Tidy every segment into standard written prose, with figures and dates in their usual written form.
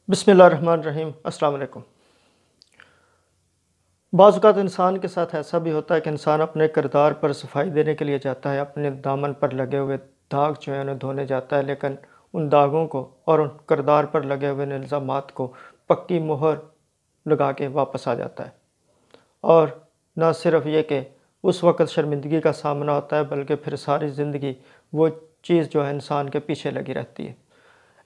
بسم اللہ الرحمن الرحیم۔ السلام علیکم۔ بعض اوقات انسان کے ساتھ ایسا بھی ہوتا ہے کہ انسان اپنے کردار پر صفائی دینے کے لیے جاتا ہے، اپنے دامن پر لگے ہوئے داغ جو ہیں انہیں دھونے جاتا ہے، لیکن ان داغوں کو اور ان کردار پر لگے ہوئے الزامات کو پکی مہر لگا کے واپس آ جاتا ہے۔ اور نہ صرف یہ کہ اس وقت شرمندگی کا سامنا ہوتا ہے، بلکہ پھر ساری زندگی وہ چیز جو ہے انسان کے پیچھے لگی رہتی ہے۔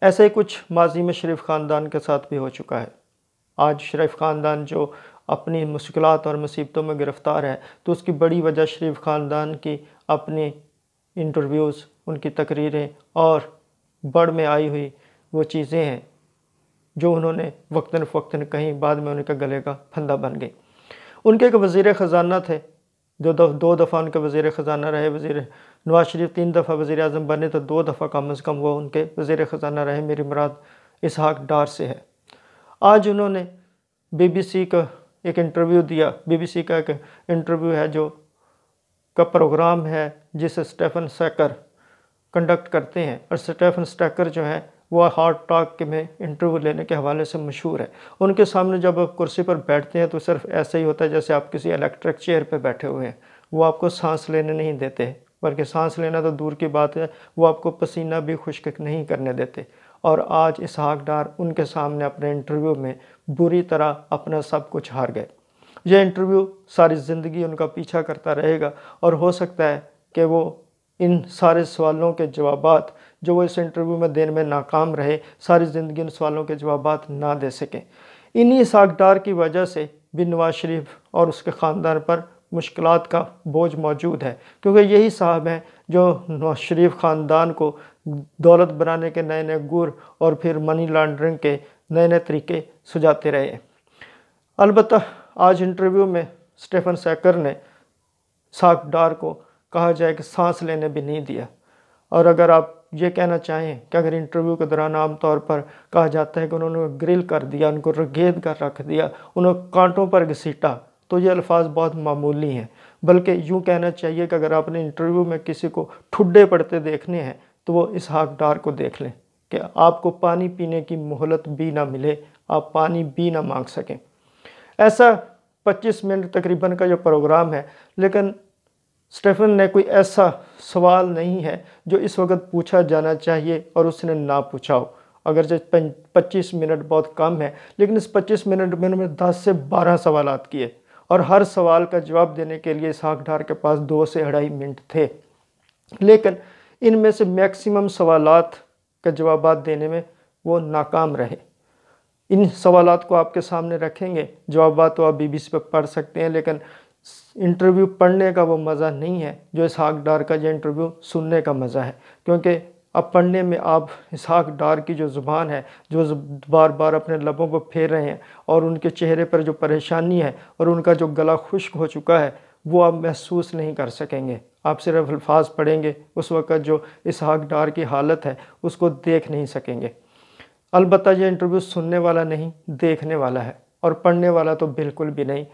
ایسے ہی کچھ ماضی میں شریف خاندان کے ساتھ بھی ہو چکا ہے۔ آج شریف خاندان جو اپنی مشکلات اور مصیبتوں میں گرفتار ہے، تو اس کی بڑی وجہ شریف خاندان کی اپنی انٹرویوز، ان کی تقریریں اور بڑھ میں آئی ہوئی وہ چیزیں ہیں جو انہوں نے وقتاً فوقتاً کہیں، بعد میں ان کے گلے کا پھندا بن گئی۔ ان کے ایک وزیر خزانہ تھے جو دو دفعہ ان کے وزیر خزانہ رہے۔ وزیر نواز شریف 3 دفعہ وزیر اعظم بنے تو 2 دفعہ کم از کم وہ ان کے وزیر خزانہ رہے۔ میری مراد اسحاق ڈار سے ہے۔ آج انہوں نے بی بی سی کا ایک انٹرویو دیا۔ بی بی سی کا ایک انٹرویو ہے جو کا پروگرام ہے جسے اسٹیفن سیکر کنڈکٹ کرتے ہیں، اور اسٹیفن سیکر جو ہے وہ ہارٹ ٹاک میں انٹرویو لینے کے حوالے سے مشہور ہے۔ ان کے سامنے جب آپ کرسی پر بیٹھتے ہیں تو صرف ایسا ہی ہوتا ہے جیسے آپ کسی الیکٹرک چیئر پہ بیٹھے ہوئے ہیں۔ وہ آپ کو سانس لینے نہیں دیتے، بلکہ سانس لینا تو دور کی بات ہے، وہ آپ کو پسینہ بھی خشک نہیں کرنے دیتے۔ اور آج اسحاق ڈار ان کے سامنے اپنے انٹرویو میں بری طرح اپنا سب کچھ ہار گئے۔ یہ انٹرویو ساری زندگی ان کا پیچھا کرتا رہے گا، اور ہو سکتا ہے کہ وہ ان سارے سوالوں کے جوابات جو وہ اس انٹرویو میں دینے میں ناکام رہے، ساری زندگی ان سوالوں کے جوابات نہ دے سکیں۔ انہی اسحاق ڈار کی وجہ سے بھی نواز شریف اور اس کے خاندان پر مشکلات کا بوجھ موجود ہے، کیونکہ یہی صاحب ہیں جو نواز شریف خاندان کو دولت بنانے کے نئے نئے گر اور پھر منی لانڈرنگ کے نئے نئے طریقے سجاتے رہے ہیں۔ البتہ آج انٹرویو میں اسٹیفن سیکر نے اسحاق ڈار کو کہا جائے کہ سانس لینے بھی نہیں دیا۔ اور اگر آپ یہ کہنا چاہیں کہ اگر انٹرویو کے دوران عام طور پر کہا جاتا ہے کہ انہوں نے گرل کر دیا، ان کو رگید کر رکھ دیا، انہوں کانٹوں پر گھسیٹا، تو یہ الفاظ بہت معمولی ہیں۔ بلکہ یوں کہنا چاہیے کہ اگر آپ نے انٹرویو میں کسی کو ٹھڈے پڑتے دیکھنے ہیں تو وہ اسحاق ڈار کو دیکھ لیں کہ آپ کو پانی پینے کی مہلت بھی نہ ملے، آپ پانی بھی نہ مانگ سکیں۔ ایسا 25 منٹ تقریباً کا جو پروگرام ہے، لیکن اسٹیفن نے کوئی ایسا سوال نہیں ہے جو اس وقت پوچھا جانا چاہیے اور اس نے نہ پوچھا ہو۔ اگرچہ 25 منٹ بہت کم ہے، لیکن اس 25 منٹ میں انہوں نے 10 سے 12 سوالات کیے، اور ہر سوال کا جواب دینے کے لیے اسحاق ڈار کے پاس 2 سے 2.5 منٹ تھے۔ لیکن ان میں سے میکسیمم سوالات کے جوابات دینے میں وہ ناکام رہے۔ ان سوالات کو آپ کے سامنے رکھیں گے، جوابات تو آپ بی بی سی پہ پڑھ سکتے ہیں، لیکن انٹرویو پڑھنے کا وہ مزہ نہیں ہے جو اسحاق ڈار کا یہ انٹرویو سننے کا مزہ ہے۔ کیونکہ اب پڑھنے میں آپ اسحاق ڈار کی جو زبان ہے، جو بار بار اپنے لبوں کو پھیر رہے ہیں، اور ان کے چہرے پر جو پریشانی ہے اور ان کا جو گلا خشک ہو چکا ہے، وہ آپ محسوس نہیں کر سکیں گے۔ آپ صرف الفاظ پڑھیں گے، اس وقت جو اسحاق ڈار کی حالت ہے اس کو دیکھ نہیں سکیں گے۔ البتہ یہ انٹرویو سننے والا نہیں، دیکھنے والا ہے، اور پڑھنے والا تو بالکل بھی نہیں۔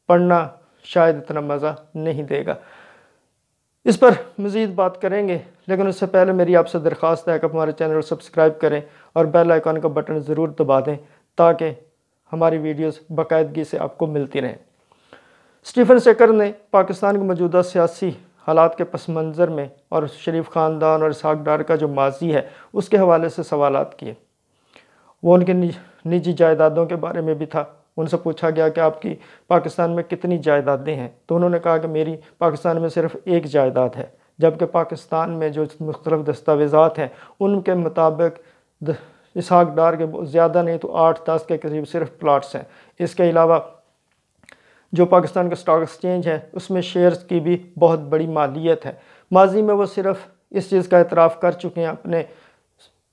پڑھنا شاید اتنا مزہ نہیں دے گا۔ اس پر مزید بات کریں گے، لیکن اس سے پہلے میری آپ سے درخواست ہے کہ آپ ہمارے چینل کو سبسکرائب کریں اور بیل آئیکن کا بٹن ضرور دبا دیں تاکہ ہماری ویڈیوز باقاعدگی سے آپ کو ملتی رہیں۔ اسٹیفن سیکر نے پاکستان کے موجودہ سیاسی حالات کے پس منظر میں اور شریف خاندان اور اسحاق ڈار کا جو ماضی ہے اس کے حوالے سے سوالات کیے۔ وہ ان کے نجی جائیدادوں کے بارے میں بھی تھا۔ ان سے پوچھا گیا کہ آپ کی پاکستان میں کتنی جائیدادیں ہیں، تو انہوں نے کہا کہ میری پاکستان میں صرف 1 جائیداد ہے، جبکہ پاکستان میں جو مختلف دستاویزات ہیں ان کے مطابق اسحاق ڈار کے زیادہ نہیں تو 8-10 کے قریب صرف پلاٹس ہیں۔ اس کے علاوہ جو پاکستان کا اسٹاک ایکسچینج ہے اس میں شیئرز کی بھی بہت بڑی مالیت ہے۔ ماضی میں وہ صرف اس چیز کا اعتراف کر چکے ہیں اپنے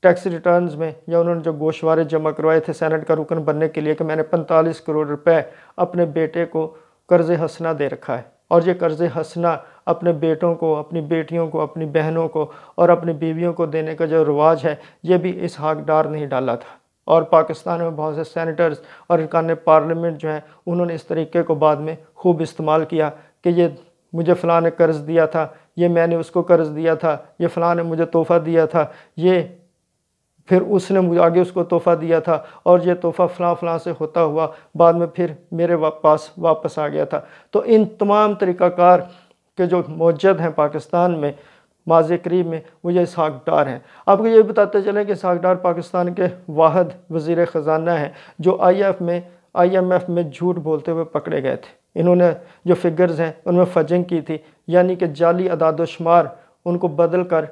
ٹیکس ریٹرنز میں، یا انہوں نے جو گوشوارے جمع کروائے تھے سینٹ کا رکن بننے کے لیے، کہ میں نے 45 کروڑ روپے اپنے بیٹے کو قرض حسنہ دے رکھا ہے، اور یہ قرض حسنہ اپنے بیٹوں کو، اپنی بیٹیوں کو، اپنی بہنوں کو اور اپنی بیویوں کو دینے کا جو رواج ہے یہ بھی اسحاق ڈار نے ہی ڈالا تھا۔ اور پاکستان میں بہت سے سینیٹرز اور ارکان پارلیمنٹ جو ہیں انہوں نے اس طریقے کو بعد میں خوب استعمال کیا کہ یہ مجھے فلاں نے قرض دیا تھا، یہ میں نے اس کو قرض دیا تھا، یہ فلاں نے مجھے تحفہ دیا تھا، یہ پھر اس نے مجھے آگے اس کو تحفہ دیا تھا اور یہ تحفہ فلاں فلاں سے ہوتا ہوا بعد میں پھر میرے پاس واپس آ گیا تھا۔ تو ان تمام طریقہ کار کے جو موجود ہیں پاکستان میں ماضی قریب میں، وہ یہ اسحاق ڈار ہیں۔ آپ کو یہ بتاتے چلیں کہ اسحاق ڈار پاکستان کے واحد وزیر خزانہ ہیں جو آئی ایم ایف میں جھوٹ بولتے ہوئے پکڑے گئے تھے۔ انہوں نے جو فگرز ہیں ان میں فجنگ کی تھی، یعنی کہ جعلی اعداد و شمار ان کو بدل کر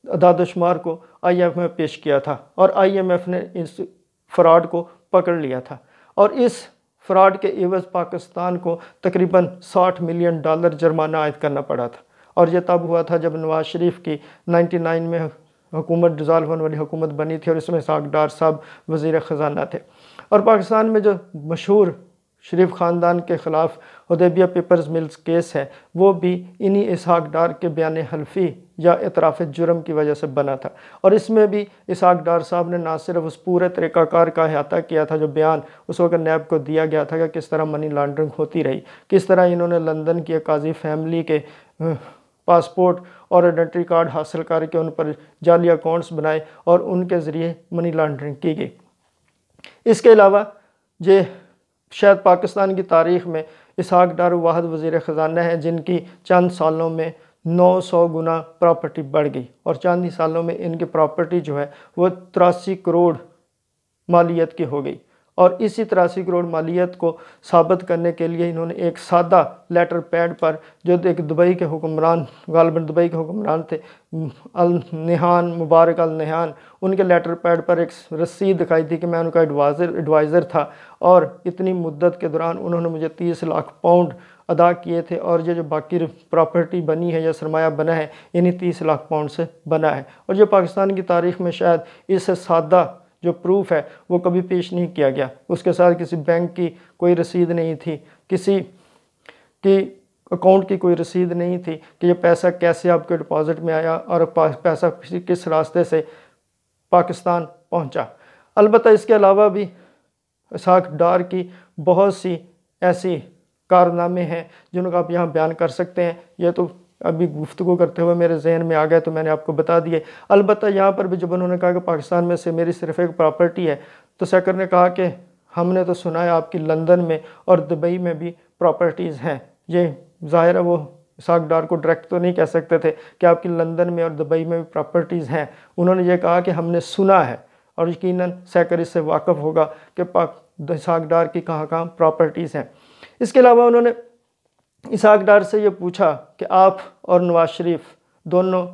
اعداد و شمار کو آئی ایم ایف میں پیش کیا تھا، اور آئی ایم ایف نے اس فراڈ کو پکڑ لیا تھا، اور اس فراڈ کے عوض پاکستان کو تقریباً $60 ملین جرمانہ عائد کرنا پڑا تھا، اور یہ تب ہوا تھا جب نواز شریف کی 99 میں حکومت ڈیزالو ہونے والی حکومت بنی تھی، اور اس میں اسحاق ڈار صاحب وزیر خزانہ تھے۔ اور پاکستان میں جو مشہور شریف خاندان کے خلاف حدیبیہ پیپرز ملز کیس ہے، وہ بھی انہی اسحاق ڈار کے بیان حلفی یا اعتراف جرم کی وجہ سے بنا تھا، اور اس میں بھی اسحاق ڈار صاحب نے نہ صرف اس پورے طریقہ کار کا احاطہ کیا تھا جو بیان اس وقت نیب کو دیا گیا تھا کہ کس طرح منی لانڈرنگ ہوتی رہی، کس طرح انہوں نے لندن کی قاضی فیملی کے پاسپورٹ اور آئیڈینٹی کارڈ حاصل کر کے ان پر جعلی اکاؤنٹس بنائے اور ان کے ذریعے منی لانڈرنگ کی گئی۔ اس کے علاوہ یہ شاید پاکستان کی تاریخ میں اسحاق ڈار واحد وزیر خزانہ ہیں جن کی چند سالوں میں 900 گنا پراپرٹی بڑھ گئی، اور چند ہی سالوں میں ان کی پراپرٹی جو ہے وہ 83 کروڑ مالیت کی ہو گئی، اور اسی 83 کروڑ مالیت کو ثابت کرنے کے لیے انہوں نے ایک سادہ لیٹر پیڈ پر، جو ایک دبئی کے حکمران، غالباً دبئی کے حکمران تھے النہان، مبارک النہان، ان کے لیٹر پیڈ پر ایک رسید دکھائی تھی کہ میں ان کا ایڈوائزر تھا، اور اتنی مدت کے دوران انہوں نے مجھے 30 لاکھ پاؤنڈ ادا کیے تھے، اور یہ جو باقی پراپرٹی بنی ہے یا سرمایہ بنا ہے انہی 30 لاکھ پاؤنڈ سے بنا ہے، اور یہ پاکستان کی تاریخ میں شاید اس سے سادہ جو پروف ہے وہ کبھی پیش نہیں کیا گیا۔ اس کے ساتھ کسی بینک کی کوئی رسید نہیں تھی، کسی کی اکاؤنٹ کی کوئی رسید نہیں تھی کہ یہ پیسہ کیسے آپ کے ڈپازٹ میں آیا اور پیسہ کس راستے سے پاکستان پہنچا۔ البتہ اس کے علاوہ بھی اسحاق ڈار کی بہت سی ایسی کارنامے ہیں جن کو آپ یہاں بیان کر سکتے ہیں، یہ تو ابھی گفتگو کرتے ہوئے میرے ذہن میں آ گئے تو میں نے آپ کو بتا دیے۔ البتہ یہاں پر بھی جب انہوں نے کہا کہ پاکستان میں سے میری صرف ایک پراپرٹی ہے، تو سیکر نے کہا کہ ہم نے تو سنا ہے آپ کی لندن میں اور دبئی میں بھی پراپرٹیز ہیں۔ یہ ظاہر ہے وہ اسحاق ڈار کو ڈائریکٹ تو نہیں کہہ سکتے تھے کہ آپ کی لندن میں اور دبئی میں بھی پراپرٹیز ہیں، انہوں نے یہ کہا کہ ہم نے سنا ہے، اور یقیناً سیکر اس سے واقف ہوگا کہ اسحاق ڈار کی کہاں کہاں پراپرٹیز ہیں۔ اس کے علاوہ انہوں نے اسحاق ڈار سے یہ پوچھا کہ آپ اور نواز شریف دونوں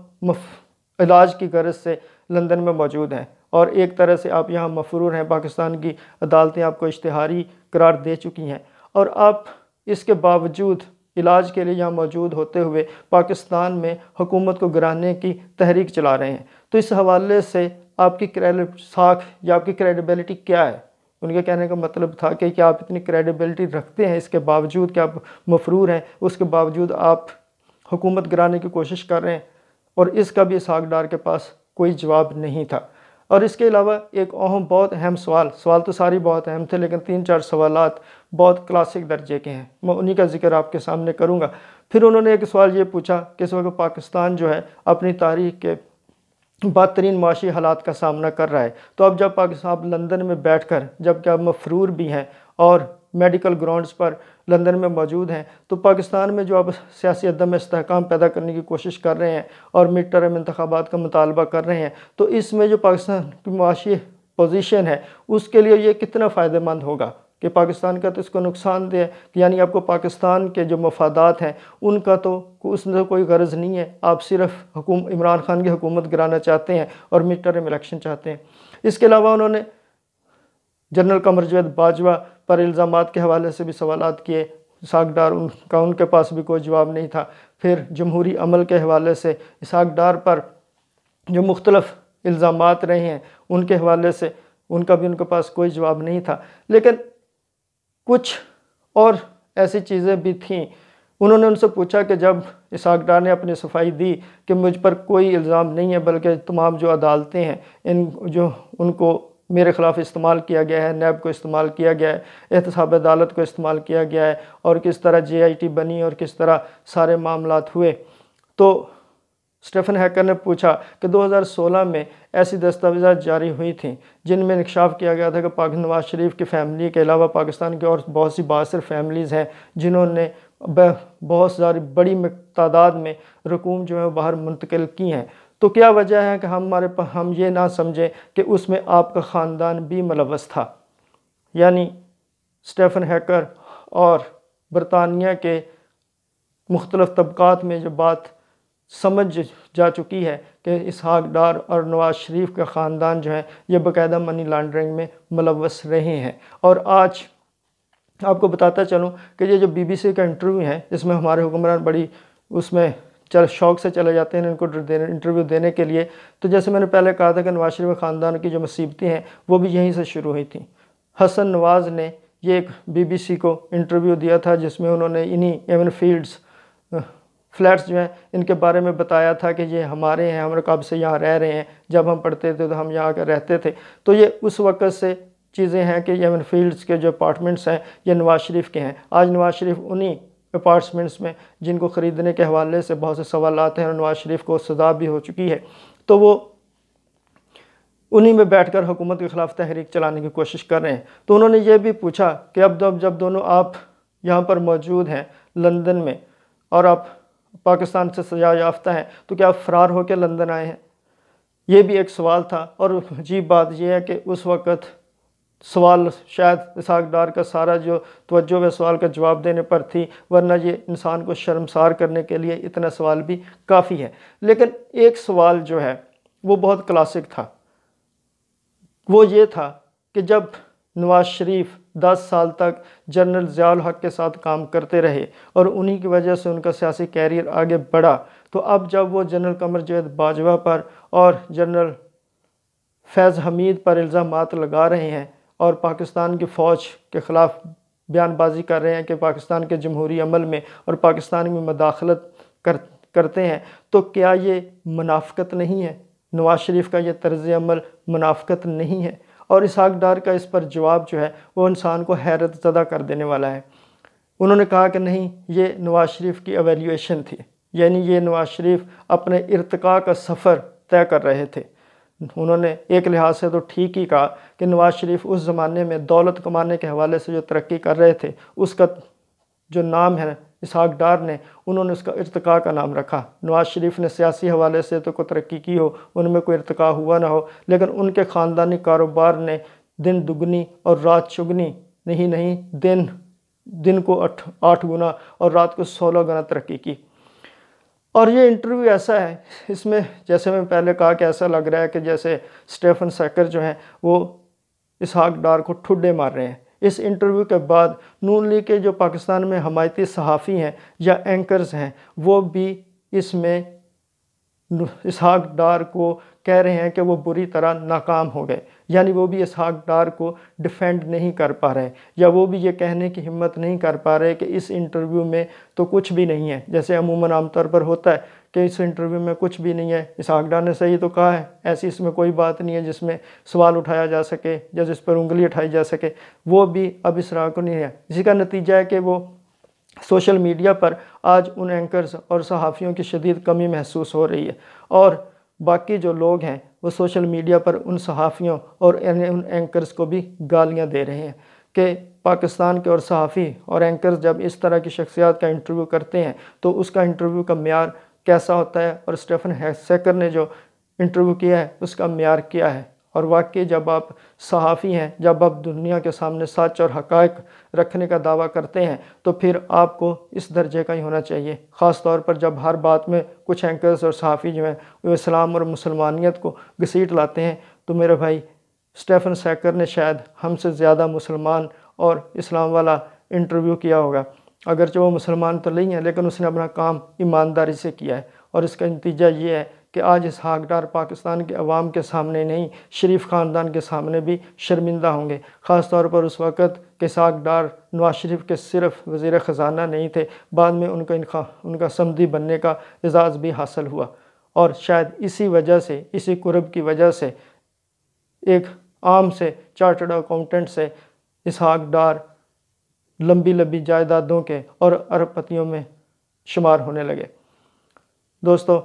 علاج کی غرض سے لندن میں موجود ہیں، اور ایک طرح سے آپ یہاں مفرور ہیں، پاکستان کی عدالتیں آپ کو اشتہاری قرار دے چکی ہیں، اور آپ اس کے باوجود علاج کے لیے یہاں موجود ہوتے ہوئے پاکستان میں حکومت کو گرانے کی تحریک چلا رہے ہیں۔ تو اس حوالے سے آپ کی ساکھ یا آپ کی کریڈیبلٹی کیا ہے؟ ان کے کہنے کا مطلب تھا کہ آپ اتنی کریڈیبلٹی رکھتے ہیں اس کے باوجود کہ آپ مفرور ہیں، اس کے باوجود آپ حکومت گرانے کی کوشش کر رہے ہیں، اور اس کا بھی اسحاق ڈار کے پاس کوئی جواب نہیں تھا۔ اور اس کے علاوہ ایک بہت اہم سوال تو ساری بہت اہم تھے، لیکن 3-4 سوالات بہت کلاسک درجے کے ہیں، میں انہی کا ذکر آپ کے سامنے کروں گا۔ پھر انہوں نے ایک سوال یہ پوچھا کہ اس وقت پاکستان جو ہے اپنی تاریخ کے بدترین معاشی حالات کا سامنا کر رہا ہے، تو اب جب پاکستان لندن میں بیٹھ کر، جب کہ آپ مفرور بھی ہیں اور میڈیکل گراؤنڈز پر لندن میں موجود ہیں، تو پاکستان میں جو آپ سیاسی عدم استحکام پیدا کرنے کی کوشش کر رہے ہیں اور مڈ ٹرم انتخابات کا مطالبہ کر رہے ہیں، تو اس میں جو پاکستان کی معاشی پوزیشن ہے اس کے لیے یہ کتنا فائدہ مند ہوگا کہ پاکستان کا تو اس کو نقصان دہ ہے، یعنی آپ کو پاکستان کے جو مفادات ہیں ان کا تو اس میں کوئی غرض نہیں ہے، آپ صرف عمران خان کی حکومت گرانا چاہتے ہیں اور مڈ ٹرم الیکشن چاہتے ہیں۔ اس کے علاوہ انہوں نے جنرل قمر جاوید باجوہ پر الزامات کے حوالے سے بھی سوالات کیے، اسحاق ڈار ان کے پاس بھی کوئی جواب نہیں تھا۔ پھر جمہوری عمل کے حوالے سے اسحاق ڈار پر جو مختلف الزامات رہے ہیں ان کے حوالے سے ان کا بھی ان کے پاس کوئی جواب نہیں تھا، لیکن کچھ اور ایسی چیزیں بھی تھیں۔ انہوں نے ان سے پوچھا کہ جب اسحاق ڈار نے اپنی صفائی دی کہ مجھ پر کوئی الزام نہیں ہے، بلکہ تمام جو عدالتیں ہیں ان کو میرے خلاف استعمال کیا گیا ہے، نیب کو استعمال کیا گیا ہے، احتساب عدالت کو استعمال کیا گیا ہے، اور کس طرح JIT بنی اور کس طرح سارے معاملات ہوئے، تو اسٹیفن ہیکر نے پوچھا کہ 2016 میں ایسی دستاویزات جاری ہوئی تھیں جن میں انکشاف کیا گیا تھا کہ نواز شریف کی فیملی کے علاوہ پاکستان کی اور بہت سی بااثر فیملیز ہیں جنہوں نے بہت ساری بڑی تعداد میں رقوم جو ہے باہر منتقل کی ہیں، تو کیا وجہ ہے کہ ہم یہ نہ سمجھیں کہ اس میں آپ کا خاندان بھی ملوث تھا؟ یعنی اسٹیفن ہیکر اور برطانیہ کے مختلف طبقات میں جو بات سمجھ جا چکی ہے کہ اسحاق ڈار اور نواز شریف کا خاندان جو ہے یہ باقاعدہ منی لانڈرنگ میں ملوث رہے ہیں۔ اور آج آپ کو بتاتا چلوں کہ یہ جو BBC کا انٹرویو ہے جس میں ہمارے حکمران بڑی اس میں شوق سے چلے جاتے ہیں ان کو انٹرویو دینے کے لیے، تو جیسے میں نے پہلے کہا تھا کہ نواز شریف خاندان کی جو مصیبتیں ہیں وہ بھی یہیں سے شروع ہوئی تھیں۔ حسن نواز نے یہ ایک BBC کو انٹرویو دیا تھا جس میں انہوں نے انہی ایون فیلڈز فلیٹس جو ہیں ان کے بارے میں بتایا تھا کہ یہ ہمارے ہیں، ہم کب سے یہاں رہ رہے ہیں، جب ہم پڑھتے تھے تو ہم یہاں کے رہتے تھے۔ تو یہ اس وقت سے چیزیں ہیں کہ ایون فیلڈز کے جو اپارٹمنٹس ہیں یہ نواز شریف کے ہیں۔ آج نواز شریف انہی اپارٹمنٹس میں جن کو خریدنے کے حوالے سے بہت سے سوالات ہیں اور نواز شریف کو سزا بھی ہو چکی ہے، تو وہ انہی میں بیٹھ کر حکومت کے خلاف تحریک چلانے کی کوشش کر رہے ہیں۔ تو انہوں نے یہ بھی پوچھا کہ اب جب دونوں آپ یہاں پر موجود ہیں لندن میں اور آپ پاکستان سے سزا یافتہ ہیں تو کیا آپ فرار ہو کے لندن آئے ہیں؟ یہ بھی ایک سوال تھا، اور عجیب بات یہ ہے کہ اس وقت سوال شاید اسحاق ڈار کا سارا جو توجہ ہے سوال کا جواب دینے پر تھی، ورنہ یہ انسان کو شرمسار کرنے کے لیے اتنا سوال بھی کافی ہے۔ لیکن ایک سوال جو ہے وہ بہت کلاسک تھا، وہ یہ تھا کہ جب نواز شریف 10 سال تک جنرل ضیاء الحق کے ساتھ کام کرتے رہے اور انہی کی وجہ سے ان کا سیاسی کیریئر آگے بڑھا، تو اب جب وہ جنرل قمر جاوید باجوہ پر اور جنرل فیض حمید پر الزامات لگا رہے ہیں اور پاکستان کی فوج کے خلاف بیان بازی کر رہے ہیں کہ پاکستان کے جمہوری عمل میں اور پاکستان میں مداخلت کرتے ہیں، تو کیا یہ منافقت نہیں ہے؟ نواز شریف کا یہ طرز عمل منافقت نہیں ہے؟ اور اسحاق ڈار کا اس پر جواب جو ہے وہ انسان کو حیرت زدہ کر دینے والا ہے۔ انہوں نے کہا کہ نہیں، یہ نواز شریف کی ایویلیویشن تھی، یعنی یہ نواز شریف اپنے ارتقاء کا سفر طے کر رہے تھے۔ انہوں نے ایک لحاظ سے تو ٹھیک ہی کہا کہ نواز شریف اس زمانے میں دولت کمانے کے حوالے سے جو ترقی کر رہے تھے اس کا جو نام ہے اسحاق ڈار نے، انہوں نے اس کا ارتقاء کا نام رکھا۔ نواز شریف نے سیاسی حوالے سے تو کوئی ترقی کی ہو، ان میں کوئی ارتقاء ہوا نہ ہو، لیکن ان کے خاندانی کاروبار نے دن دگنی اور رات چگنی نہیں دن کو 8 گنا اور رات کو 16 گنا ترقی کی۔ اور یہ انٹرویو ایسا ہے، اس میں جیسے میں پہلے کہا کہ ایسا لگ رہا ہے کہ جیسے اسٹیفن ہیکر جو ہیں وہ اسحاق ڈار کو ٹھڈے مار رہے ہیں۔ اس انٹرویو کے بعد نون لیگ کے جو پاکستان میں حمایتی صحافی ہیں یا اینکرز ہیں وہ بھی اس میں اسحاق ڈار کو کہہ رہے ہیں کہ وہ بری طرح ناکام ہو گئے، یعنی وہ بھی اسحاق ڈار کو ڈیفینڈ نہیں کر پا رہے، یا وہ بھی یہ کہنے کی ہمت نہیں کر پا رہے کہ اس انٹرویو میں تو کچھ بھی نہیں ہے، جیسے عموماً عام طور پر ہوتا ہے کہ اس انٹرویو میں کچھ بھی نہیں ہے، اسحاق ڈار نے صحیح تو کہا ہے، ایسی اس میں کوئی بات نہیں ہے جس میں سوال اٹھایا جا سکے یا جس پر انگلی اٹھائی جا سکے، وہ بھی اب اس راہ کو نہیں ہے۔ اسی کا نتیجہ ہے کہ وہ سوشل میڈیا پر آج ان اینکرز اور صحافیوں کی شدید کمی محسوس ہو رہی ہے، اور باقی جو لوگ ہیں وہ سوشل میڈیا پر ان صحافیوں اور ان اینکرز کو بھی گالیاں دے رہے ہیں کہ پاکستان کے اور صحافی اور اینکرز جب اس طرح کی شخصیات کا انٹرویو کرتے ہیں تو اس کا انٹرویو کا معیار کیسا ہوتا ہے، اور اسٹیفن ہیکر نے جو انٹرویو کیا ہے اس کا معیار کیا ہے۔ اور واقعی جب آپ صحافی ہیں، جب آپ دنیا کے سامنے سچ اور حقائق رکھنے کا دعویٰ کرتے ہیں تو پھر آپ کو اس درجے کا ہی ہونا چاہیے، خاص طور پر جب ہر بات میں کچھ اینکرز اور صحافی جو ہیں وہ اسلام اور مسلمانیت کو گھسیٹ لاتے ہیں۔ تو میرے بھائی اسٹیفن ہیکر نے شاید ہم سے زیادہ مسلمان اور اسلام والا انٹرویو کیا ہوگا، اگرچہ وہ مسلمان تو نہیں ہے لیکن اس نے اپنا کام ایمانداری سے کیا ہے، اور اس کا نتیجہ یہ ہے کہ آج اسحاق ڈار پاکستان کے عوام کے سامنے نہیں، شریف خاندان کے سامنے بھی شرمندہ ہوں گے، خاص طور پر اس وقت کہ اسحاق ڈار نواز شریف کے صرف وزیر خزانہ نہیں تھے، بعد میں ان کا سمدی بننے کا اعزاز بھی حاصل ہوا، اور شاید اسی وجہ سے، اسی قرب کی وجہ سے ایک عام سے چارٹرڈ اکاؤنٹنٹ سے اسحاق ڈار لمبی جائیدادوں کے اور ارب پتیوں میں شمار ہونے لگے۔ دوستو،